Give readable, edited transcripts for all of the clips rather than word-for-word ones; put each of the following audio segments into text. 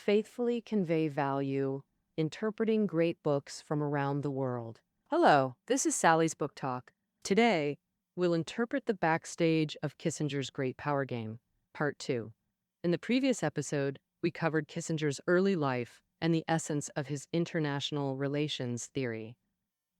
faithfully convey value, interpreting great books from around the world. Hello, this is Sally's Book Talk. Today, we'll interpret the backstage of Kissinger's Great Power Game, Part 2. In the previous episode, we covered Kissinger's early life and the essence of his international relations theory.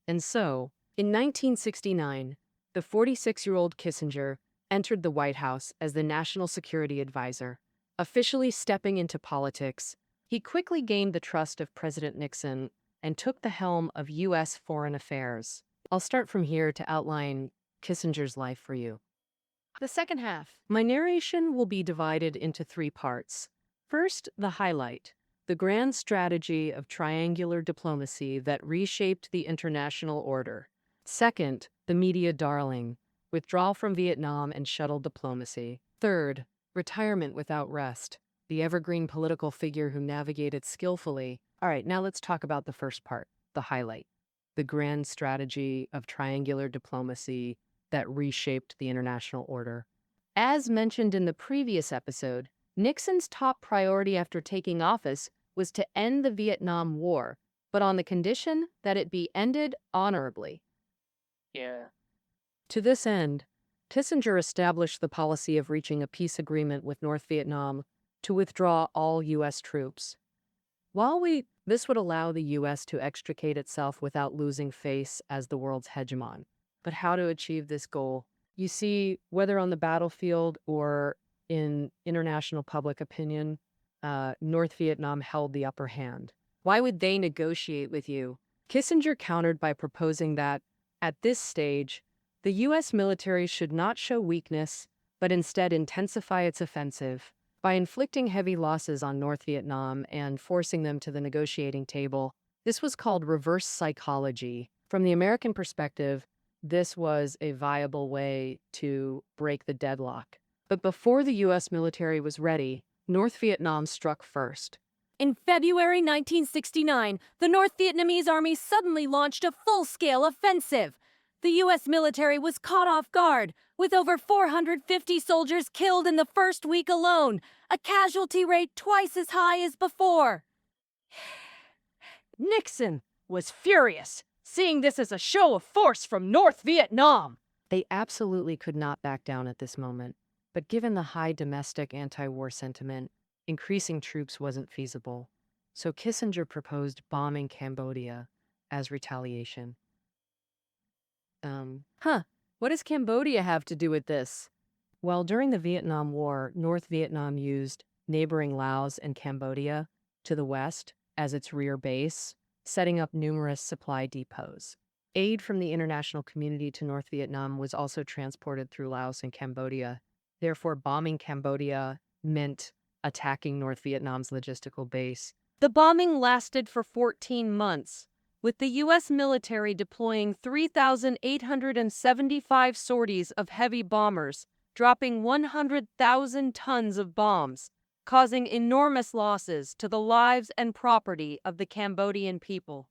And so, in 1969, the 46-year-old Kissinger entered the White House as the National Security Advisor. Officially stepping into politics, he quickly gained the trust of President Nixon and took the helm of U.S. foreign affairs. I'll start from here to outline Kissinger's life for you. The second half. My narration will be divided into 3 parts. First, the highlight, the grand strategy of triangular diplomacy that reshaped the international order. Second, the media darling, withdrawal from Vietnam and shuttle diplomacy. Third, retirement without rest, the evergreen political figure who navigated skillfully. All right, now let's talk about the first part, the highlight, the grand strategy of triangular diplomacy that reshaped the international order. As mentioned in the previous episode, Nixon's top priority after taking office was to end the Vietnam War, but on the condition that it be ended honorably. To this end, Kissinger established the policy of reaching a peace agreement with North Vietnam to withdraw all U.S. troops. This would allow the U.S. to extricate itself without losing face as the world's hegemon. But how to achieve this goal? You see, whether on the battlefield or in international public opinion, North Vietnam held the upper hand. Why would they negotiate with you? Kissinger countered by proposing that, at this stage, the U.S. military should not show weakness, but instead intensify its offensive. By inflicting heavy losses on North Vietnam and forcing them to the negotiating table, this was called reverse psychology. From the American perspective, this was a viable way to break the deadlock. But before the U.S. military was ready, North Vietnam struck first. In February 1969, the North Vietnamese army suddenly launched a full-scale offensive. The U.S. military was caught off guard, with over 450 soldiers killed in the first week alone, a casualty rate twice as high as before. Nixon was furious, seeing this as a show of force from North Vietnam. They absolutely could not back down at this moment. But given the high domestic anti-war sentiment, increasing troops wasn't feasible. So Kissinger proposed bombing Cambodia as retaliation. What does Cambodia have to do with this? Well, during the Vietnam War, North Vietnam used neighboring Laos and Cambodia to the west as its rear base, setting up numerous supply depots. Aid from the international community to North Vietnam was also transported through Laos and Cambodia. Therefore, bombing Cambodia meant attacking North Vietnam's logistical base. The bombing lasted for 14 months, with the U.S. military deploying 3,875 sorties of heavy bombers, dropping 100,000 tons of bombs, causing enormous losses to the lives and property of the Cambodian people.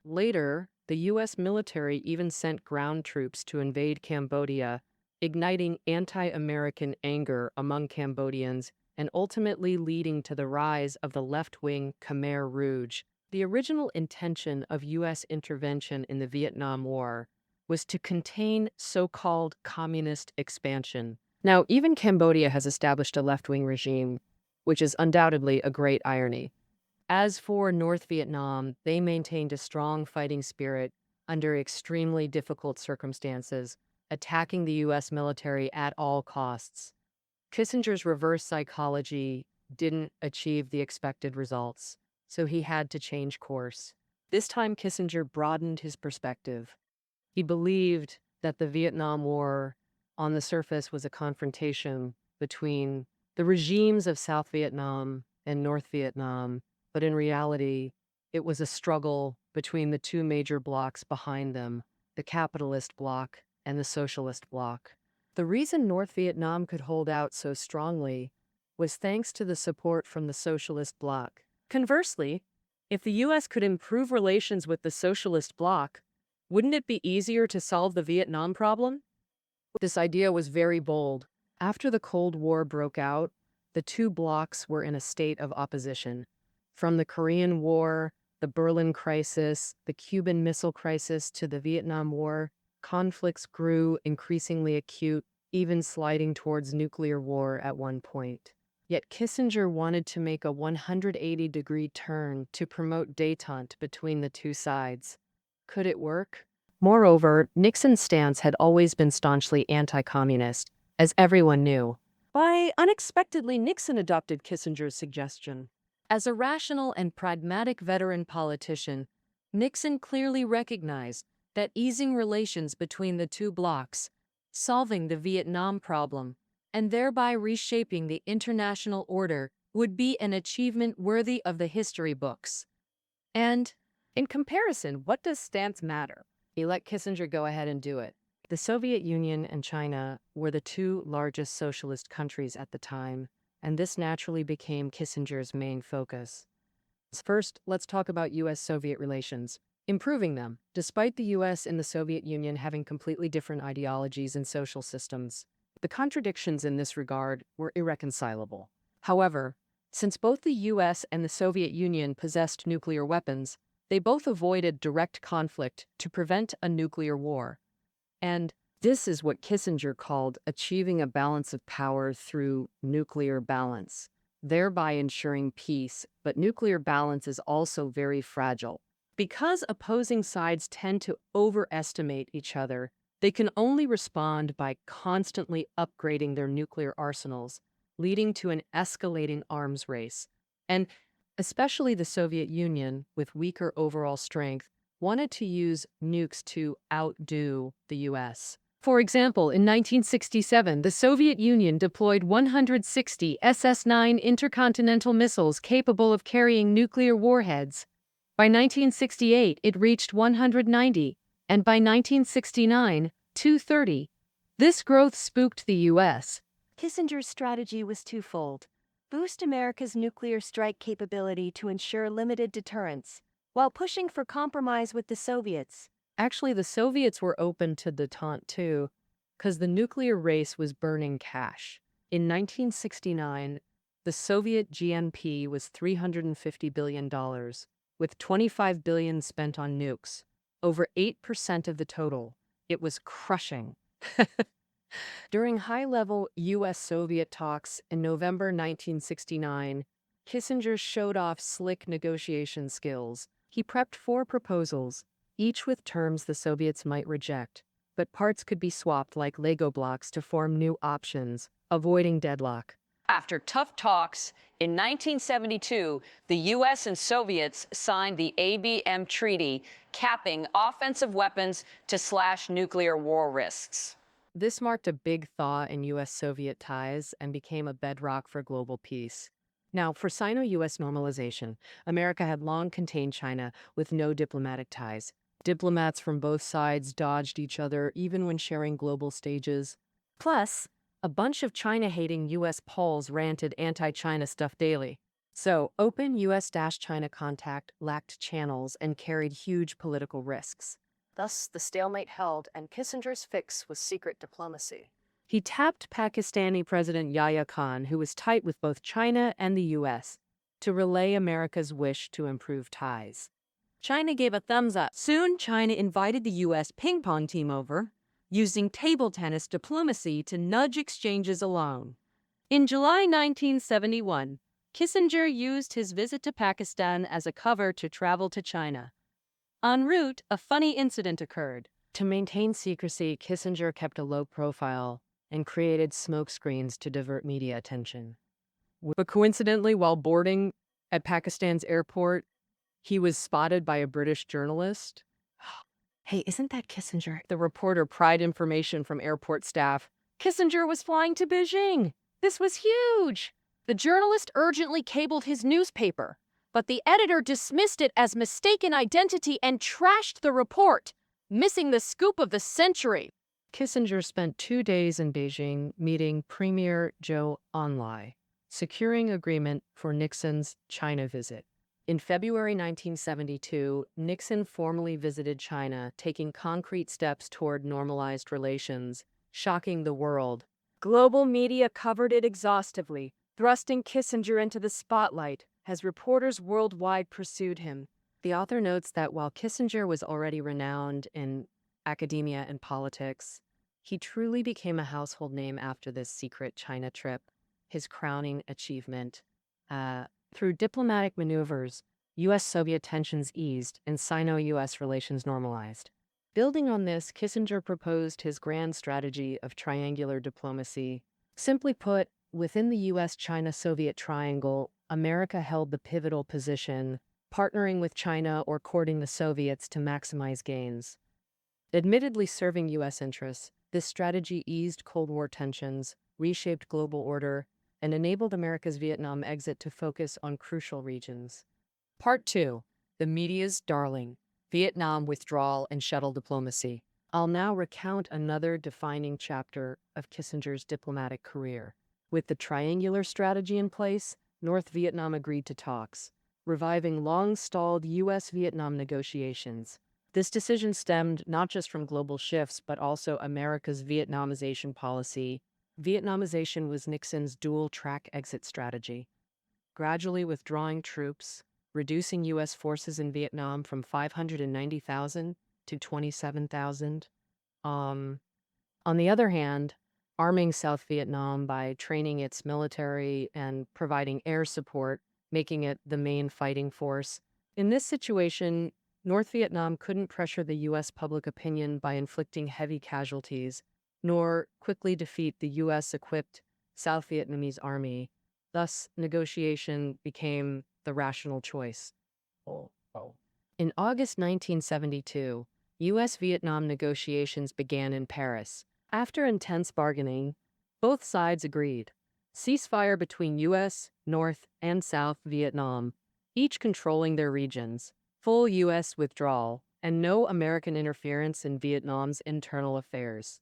Later, the U.S. military even sent ground troops to invade Cambodia, igniting anti-American anger among Cambodians and ultimately leading to the rise of the left-wing Khmer Rouge. The original intention of U.S. intervention in the Vietnam War was to contain so-called communist expansion. Now, even Cambodia has established a left-wing regime, which is undoubtedly a great irony. As for North Vietnam, they maintained a strong fighting spirit under extremely difficult circumstances, attacking the U.S. military at all costs. Kissinger's reverse psychology didn't achieve the expected results, so he had to change course. This time, Kissinger broadened his perspective. He believed that the Vietnam War, on the surface, was a confrontation between the regimes of South Vietnam and North Vietnam, but in reality, it was a struggle between the 2 major blocs behind them, the capitalist bloc and the socialist bloc. The reason North Vietnam could hold out so strongly was thanks to the support from the socialist bloc. Conversely, if the U.S. could improve relations with the socialist bloc, wouldn't it be easier to solve the Vietnam problem? This idea was very bold. After the Cold War broke out, the 2 blocs were in a state of opposition. From the Korean War, the Berlin Crisis, the Cuban Missile Crisis to the Vietnam War, conflicts grew increasingly acute, even sliding towards nuclear war at one point. Yet Kissinger wanted to make a 180-degree turn to promote détente between the two sides. Could it work? Moreover, Nixon's stance had always been staunchly anti-communist, as everyone knew. Unexpectedly, Nixon adopted Kissinger's suggestion. As a rational and pragmatic veteran politician, Nixon clearly recognized that easing relations between the two blocs, solving the Vietnam problem, and thereby reshaping the international order would be an achievement worthy of the history books. And, in comparison, what does stance matter? He let Kissinger go ahead and do it. The Soviet Union and China were the two largest socialist countries at the time, and this naturally became Kissinger's main focus. First, let's talk about U.S.-Soviet relations. Improving them, despite the U.S. and the Soviet Union having completely different ideologies and social systems. The contradictions in this regard were irreconcilable. However, since both the U.S. and the Soviet Union possessed nuclear weapons, they both avoided direct conflict to prevent a nuclear war. And this is what Kissinger called achieving a balance of power through nuclear balance, thereby ensuring peace. But nuclear balance is also very fragile. Because opposing sides tend to overestimate each other, they can only respond by constantly upgrading their nuclear arsenals, leading to an escalating arms race. And especially the Soviet Union, with weaker overall strength, wanted to use nukes to outdo the U.S. For example, in 1967, the Soviet Union deployed 160 SS-9 intercontinental missiles capable of carrying nuclear warheads. By 1968, it reached 190, and by 1969, 230. This growth spooked the U.S. Kissinger's strategy was twofold: boost America's nuclear strike capability to ensure limited deterrence, while pushing for compromise with the Soviets. Actually, the Soviets were open to détente too, because the nuclear race was burning cash. In 1969, the Soviet GNP was $350 billion, with $25 billion spent on nukes, over 8% of the total. It was crushing. During high-level U.S.-Soviet talks in November 1969, Kissinger showed off slick negotiation skills. He prepped 4 proposals, each with terms the Soviets might reject, but parts could be swapped like Lego blocks to form new options, avoiding deadlock. After tough talks, in 1972, the U.S. and Soviets signed the ABM Treaty, capping offensive weapons to slash nuclear war risks. This marked a big thaw in U.S.-Soviet ties and became a bedrock for global peace. Now, for Sino-US normalization, America had long contained China with no diplomatic ties. Diplomats from both sides dodged each other even when sharing global stages. Plus, a bunch of China-hating U.S. Poles ranted anti-China stuff daily. So, open U.S.-China contact lacked channels and carried huge political risks. Thus, the stalemate held, and Kissinger's fix was secret diplomacy. He tapped Pakistani President Yahya Khan, who was tight with both China and the U.S., to relay America's wish to improve ties. China gave a thumbs up. Soon, China invited the U.S. ping-pong team over, using table tennis diplomacy to nudge exchanges along. In July 1971, Kissinger used his visit to Pakistan as a cover to travel to China. En route, a funny incident occurred. To maintain secrecy, Kissinger kept a low profile and created smokescreens to divert media attention. But coincidentally, while boarding at Pakistan's airport, he was spotted by a British journalist. Hey, isn't that Kissinger? The reporter pried information from airport staff. Kissinger was flying to Beijing. This was huge. The journalist urgently cabled his newspaper, but the editor dismissed it as mistaken identity and trashed the report, missing the scoop of the century. Kissinger spent 2 days in Beijing meeting Premier Zhou Enlai, securing agreement for Nixon's China visit. In February 1972, Nixon formally visited China, taking concrete steps toward normalized relations, shocking the world. Global media covered it exhaustively, thrusting Kissinger into the spotlight. as reporters worldwide pursued him. The author notes that while Kissinger was already renowned in academia and politics, he truly became a household name after this secret China trip, his crowning achievement. Through diplomatic maneuvers, U.S.-Soviet tensions eased and Sino-US relations normalized. Building on this, Kissinger proposed his grand strategy of triangular diplomacy. Simply put, within the U.S.-China-Soviet triangle, America held the pivotal position, partnering with China or courting the Soviets to maximize gains. Admittedly serving U.S. interests, this strategy eased Cold War tensions, reshaped global order, and enabled America's Vietnam exit to focus on crucial regions. Part 2. The media's darling. Vietnam withdrawal and shuttle diplomacy. I'll now recount another defining chapter of Kissinger's diplomatic career. With the triangular strategy in place, North Vietnam agreed to talks, reviving long-stalled U.S.-Vietnam negotiations. This decision stemmed not just from global shifts, but also America's Vietnamization policy. Vietnamization was Nixon's dual-track exit strategy, gradually withdrawing troops, reducing U.S. forces in Vietnam from 590,000 to 27,000. On the other hand, arming South Vietnam by training its military and providing air support, making it the main fighting force. In this situation, North Vietnam couldn't pressure the U.S. public opinion by inflicting heavy casualties, nor quickly defeat the U.S.-equipped South Vietnamese army. Thus, negotiation became the rational choice. In August 1972, U.S.-Vietnam negotiations began in Paris. After intense bargaining, both sides agreed. Ceasefire between U.S., North, and South Vietnam, each controlling their regions, full U.S. withdrawal, and no American interference in Vietnam's internal affairs.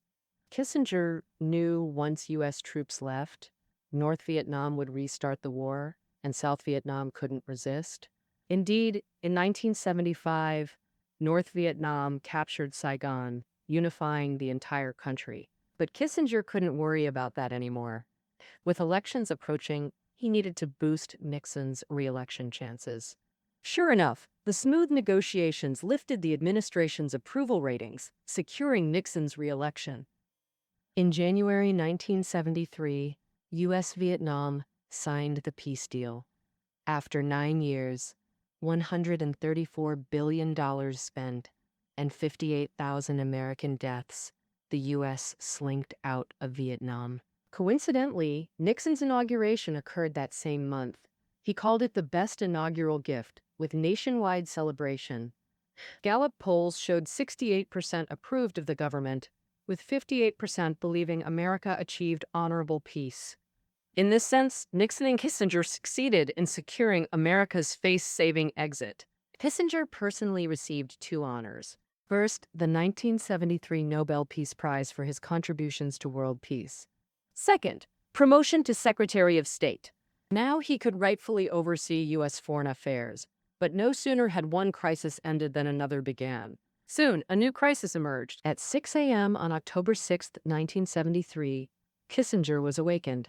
Kissinger knew once U.S. troops left, North Vietnam would restart the war, and South Vietnam couldn't resist. Indeed, in 1975, North Vietnam captured Saigon, unifying the entire country. But Kissinger couldn't worry about that anymore. With elections approaching, he needed to boost Nixon's re-election chances. Sure enough, the smooth negotiations lifted the administration's approval ratings, securing Nixon's re-election. In January 1973, U.S.-Vietnam signed the peace deal. After 9 years, $134 billion spent, and 58,000 American deaths, the U.S. slinked out of Vietnam. Coincidentally, Nixon's inauguration occurred that same month. He called it the best inaugural gift, with nationwide celebration. Gallup polls showed 68% approved of the government, with 58% believing America achieved honorable peace. In this sense, Nixon and Kissinger succeeded in securing America's face-saving exit. Kissinger personally received 2 honors. First, the 1973 Nobel Peace Prize for his contributions to world peace. Second, promotion to Secretary of State. Now he could rightfully oversee U.S. foreign affairs, but no sooner had one crisis ended than another began. Soon, a new crisis emerged. At 6 a.m. on October 6, 1973, Kissinger was awakened.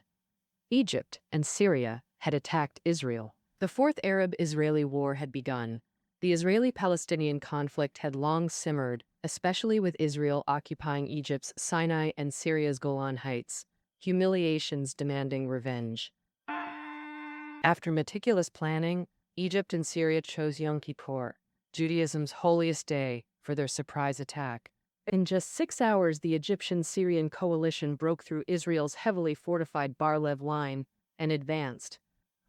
Egypt and Syria had attacked Israel. The Fourth Arab-Israeli War had begun. The Israeli-Palestinian conflict had long simmered, especially with Israel occupying Egypt's Sinai and Syria's Golan Heights, humiliations demanding revenge. After meticulous planning, Egypt and Syria chose Yom Kippur, Judaism's holiest day, for their surprise attack. In just 6 hours, the Egyptian-Syrian coalition broke through Israel's heavily fortified Bar-Lev line and advanced.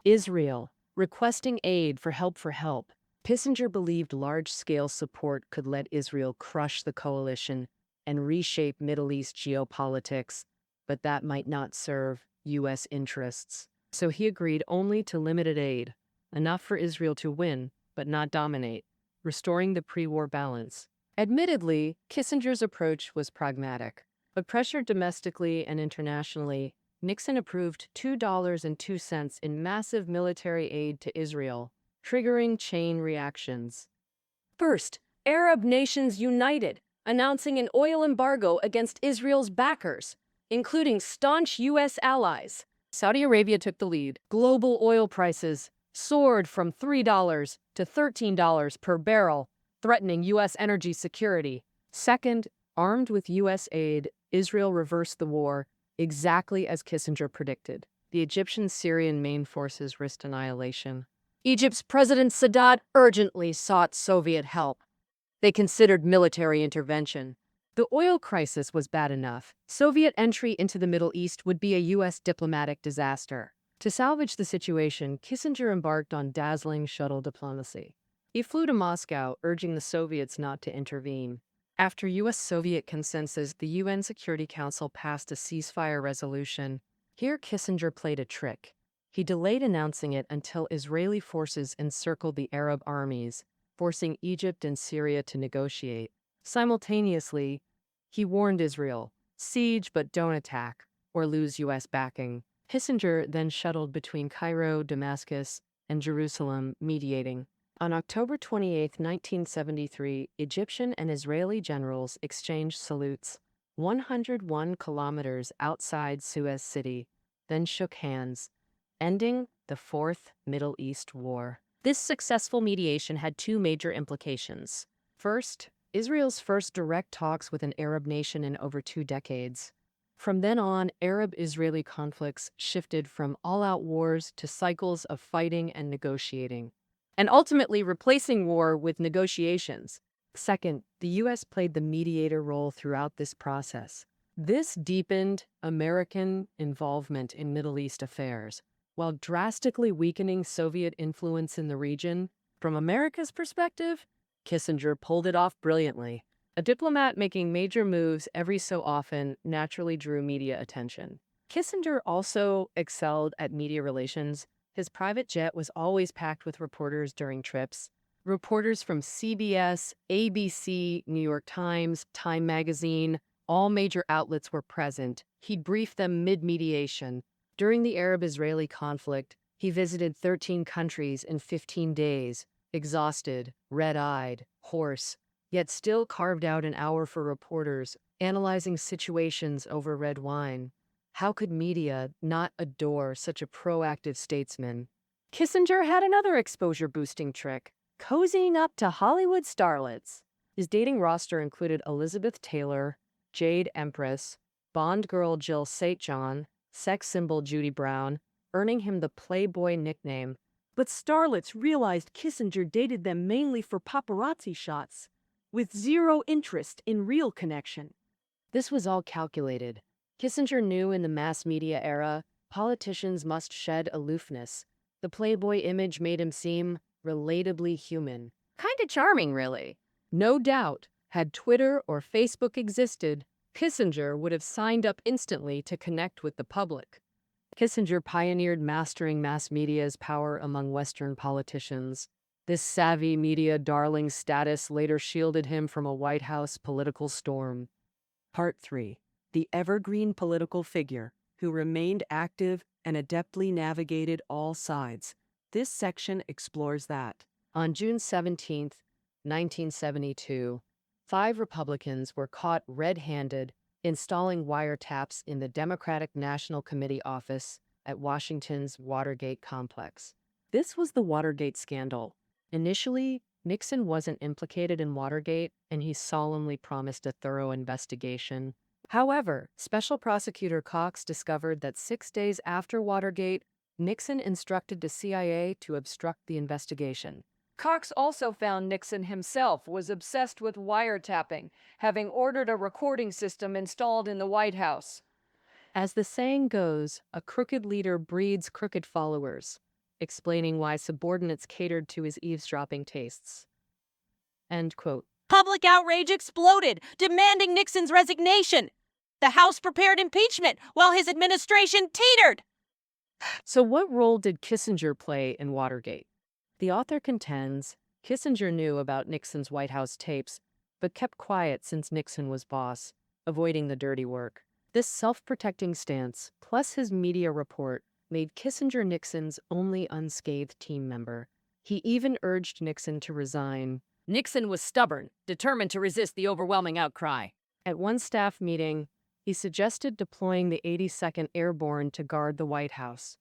Israel, requesting aid for help. Kissinger believed large-scale support could let Israel crush the coalition and reshape Middle East geopolitics, but that might not serve U.S. interests. So he agreed only to limited aid, enough for Israel to win, but not dominate, restoring the pre-war balance. Admittedly, Kissinger's approach was pragmatic, but pressured domestically and internationally, Nixon approved $2.02 in massive military aid to Israel, triggering chain reactions. First, Arab nations united, announcing an oil embargo against Israel's backers, including staunch U.S. allies. Saudi Arabia took the lead. Global oil prices soared from $3 to $13 per barrel, threatening U.S. energy security. Second, armed with U.S. aid, Israel reversed the war, exactly as Kissinger predicted. The Egyptian-Syrian main forces risked annihilation. Egypt's President Sadat urgently sought Soviet help. They considered military intervention. The oil crisis was bad enough. Soviet entry into the Middle East would be a U.S. diplomatic disaster. To salvage the situation, Kissinger embarked on dazzling shuttle diplomacy. He flew to Moscow, urging the Soviets not to intervene. After U.S.-Soviet consensus, the UN Security Council passed a ceasefire resolution. Here, Kissinger played a trick. He delayed announcing it until Israeli forces encircled the Arab armies, forcing Egypt and Syria to negotiate. Simultaneously, he warned Israel, "Siege but don't attack, or lose U.S. backing." Kissinger then shuttled between Cairo, Damascus, and Jerusalem, mediating. On October 28, 1973, Egyptian and Israeli generals exchanged salutes 101 kilometers outside Suez City, then shook hands, ending the Fourth Middle East War. This successful mediation had two major implications. First, Israel's first direct talks with an Arab nation in over 2 decades. From then on, Arab-Israeli conflicts shifted from all-out wars to cycles of fighting and negotiating, and ultimately replacing war with negotiations. Second, the U.S. played the mediator role throughout this process. This deepened American involvement in Middle East affairs, while drastically weakening Soviet influence in the region. From America's perspective, Kissinger pulled it off brilliantly. A diplomat making major moves every so often naturally drew media attention. Kissinger also excelled at media relations. His private jet was always packed with reporters during trips. Reporters from CBS, ABC, New York Times, Time Magazine, all major outlets were present. He'd brief them mid-mediation. During the Arab-Israeli conflict, he visited 13 countries in 15 days, exhausted, red-eyed, hoarse, yet still carved out an hour for reporters, analyzing situations over red wine. How could media not adore such a proactive statesman? Kissinger had another exposure-boosting trick, cozying up to Hollywood starlets. His dating roster included Elizabeth Taylor, Jade Empress, Bond girl Jill St. John, sex symbol Judy Brown, earning him the Playboy nickname. But starlets realized Kissinger dated them mainly for paparazzi shots, with zero interest in real connection. This was all calculated. Kissinger knew in the mass media era, politicians must shed aloofness. The Playboy image made him seem relatably human. Kinda charming, really. No doubt, had Twitter or Facebook existed, Kissinger would have signed up instantly to connect with the public. Kissinger pioneered mastering mass media's power among Western politicians. This savvy media darling status later shielded him from a White House political storm. Part 3. The evergreen political figure who remained active and adeptly navigated all sides. This section explores that. On June 17, 1972, 5 Republicans were caught red-handed installing wiretaps in the Democratic National Committee office at Washington's Watergate complex. This was the Watergate scandal. Initially, Nixon wasn't implicated in Watergate, and he solemnly promised a thorough investigation. However, Special Prosecutor Cox discovered that 6 days after Watergate, Nixon instructed the CIA to obstruct the investigation. Cox also found Nixon himself was obsessed with wiretapping, having ordered a recording system installed in the White House. As the saying goes, a crooked leader breeds crooked followers, explaining why subordinates catered to his eavesdropping tastes. End quote. Public outrage exploded, demanding Nixon's resignation. The House prepared impeachment while his administration teetered. So what role did Kissinger play in Watergate? The author contends Kissinger knew about Nixon's White House tapes, but kept quiet since Nixon was boss, avoiding the dirty work. This self-protecting stance, plus his media report, made Kissinger Nixon's only unscathed team member. He even urged Nixon to resign. Nixon was stubborn, determined to resist the overwhelming outcry. At one staff meeting, he suggested deploying the 82nd Airborne to guard the White House.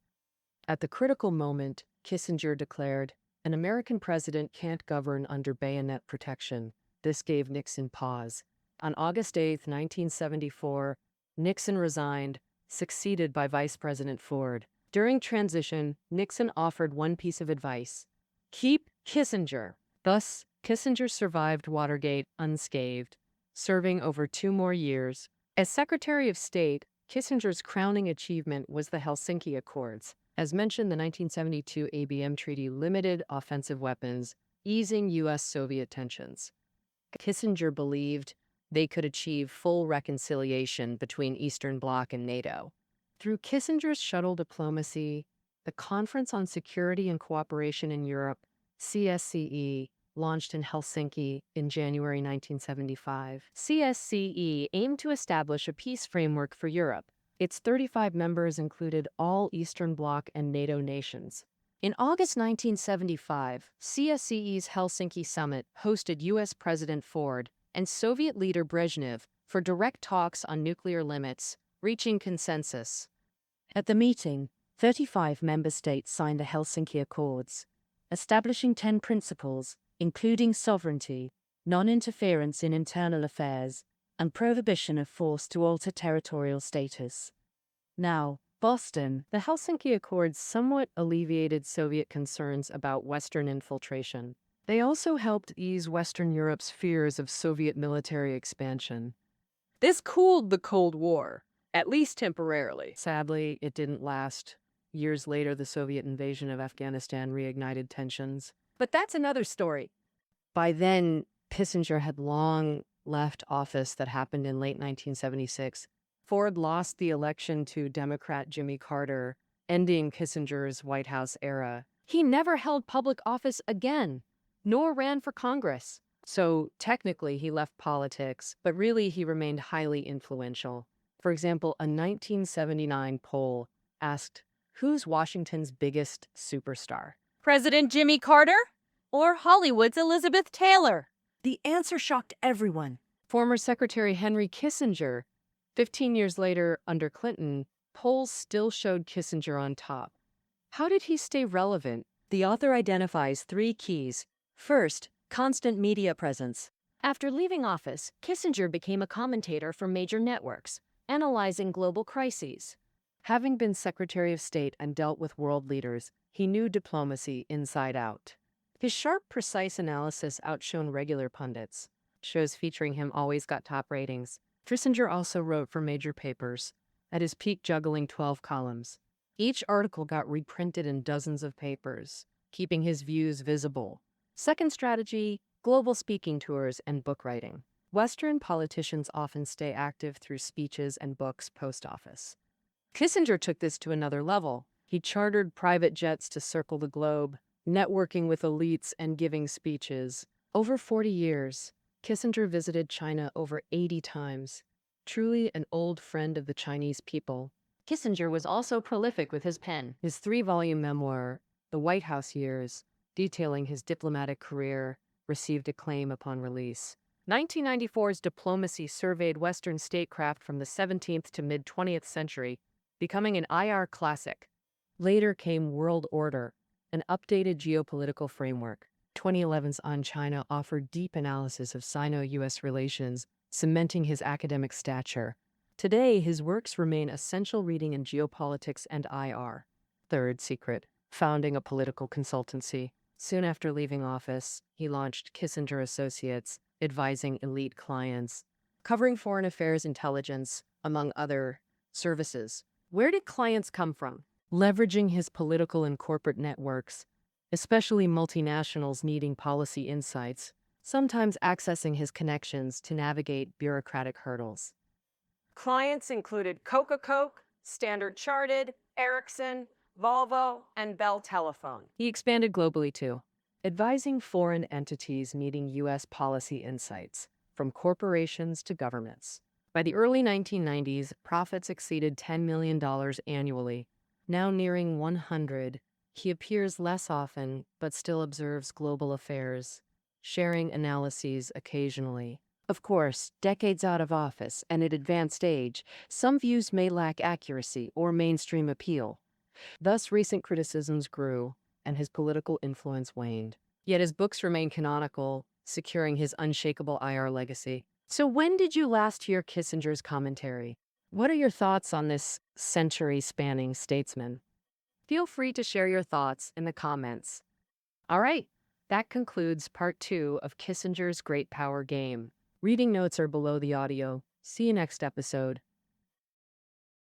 At the critical moment, Kissinger declared, "An American president can't govern under bayonet protection." This gave Nixon pause. On August 8, 1974, Nixon resigned, succeeded by Vice President Ford. During transition, Nixon offered one piece of advice: keep Kissinger. Thus, Kissinger survived Watergate unscathed, serving over 2 more years. As Secretary of State, Kissinger's crowning achievement was the Helsinki Accords. As mentioned, the 1972 ABM Treaty limited offensive weapons, easing U.S.-Soviet tensions. Kissinger believed they could achieve full reconciliation between Eastern Bloc and NATO. Through Kissinger's shuttle diplomacy, the Conference on Security and Cooperation in Europe, CSCE, launched in Helsinki in January 1975. CSCE aimed to establish a peace framework for Europe. Its 35 members included all Eastern Bloc and NATO nations. In August 1975, CSCE's Helsinki summit hosted U.S. President Ford and Soviet leader Brezhnev for direct talks on nuclear limits, reaching consensus. At the meeting, 35 member states signed the Helsinki Accords, establishing 10 principles, including sovereignty, non-interference in internal affairs, and prohibition of force to alter territorial status. Now, Boston, the Helsinki Accords somewhat alleviated Soviet concerns about Western infiltration. They also helped ease Western Europe's fears of Soviet military expansion. This cooled the Cold War, at least temporarily. Sadly, it didn't last. Years later, the Soviet invasion of Afghanistan reignited tensions. But that's another story. By then, Kissinger had long left office. That happened in late 1976. Ford lost the election to Democrat Jimmy Carter, ending Kissinger's White House era. He never held public office again, nor ran for Congress. So technically he left politics, but really he remained highly influential. For example, a 1979 poll asked, "Who's Washington's biggest superstar?" President Jimmy Carter or Hollywood's Elizabeth Taylor? The answer shocked everyone. Former Secretary Henry Kissinger. 15 years later, under Clinton, polls still showed Kissinger on top. How did he stay relevant? The author identifies 3 keys. First, constant media presence. After leaving office, Kissinger became a commentator for major networks, analyzing global crises. Having been Secretary of State and dealt with world leaders, he knew diplomacy inside out. His sharp, precise analysis outshone regular pundits. Shows featuring him always got top ratings. Kissinger also wrote for major papers, at his peak juggling 12 columns. Each article got reprinted in dozens of papers, keeping his views visible. Second strategy, global speaking tours and book writing. Western politicians often stay active through speeches and books post-office. Kissinger took this to another level. He chartered private jets to circle the globe, networking with elites and giving speeches. Over 40 years, Kissinger visited China over 80 times. Truly an old friend of the Chinese people. Kissinger was also prolific with his pen. His 3-volume memoir, The White House Years, detailing his diplomatic career, received acclaim upon release. 1994's Diplomacy surveyed Western statecraft from the 17th to mid-20th century, becoming an IR classic. Later came World Order, an updated geopolitical framework. 2011's On China offered deep analysis of Sino-US relations, cementing his academic stature. Today, his works remain essential reading in geopolitics and IR. Third secret, founding a political consultancy. Soon after leaving office, he launched Kissinger Associates, advising elite clients, covering foreign affairs intelligence, among other services. Where did clients come from? Leveraging his political and corporate networks, especially multinationals needing policy insights, sometimes accessing his connections to navigate bureaucratic hurdles. Clients included Coca-Cola, Standard Chartered, Ericsson, Volvo, and Bell Telephone. He expanded globally too, advising foreign entities needing U.S. policy insights, from corporations to governments. By the early 1990s, profits exceeded $10 million annually. Now nearing 100, he appears less often, but still observes global affairs, sharing analyses occasionally. Of course, decades out of office and at advanced age, some views may lack accuracy or mainstream appeal. Thus, recent criticisms grew. and his political influence waned. Yet his books remain canonical, securing his unshakable IR legacy. So when did you last hear Kissinger's commentary? What are your thoughts on this century-spanning statesman? Feel free to share your thoughts in the comments. All right, that concludes part 2 of Kissinger's Great Power Game. Reading notes are below the audio. See you next episode.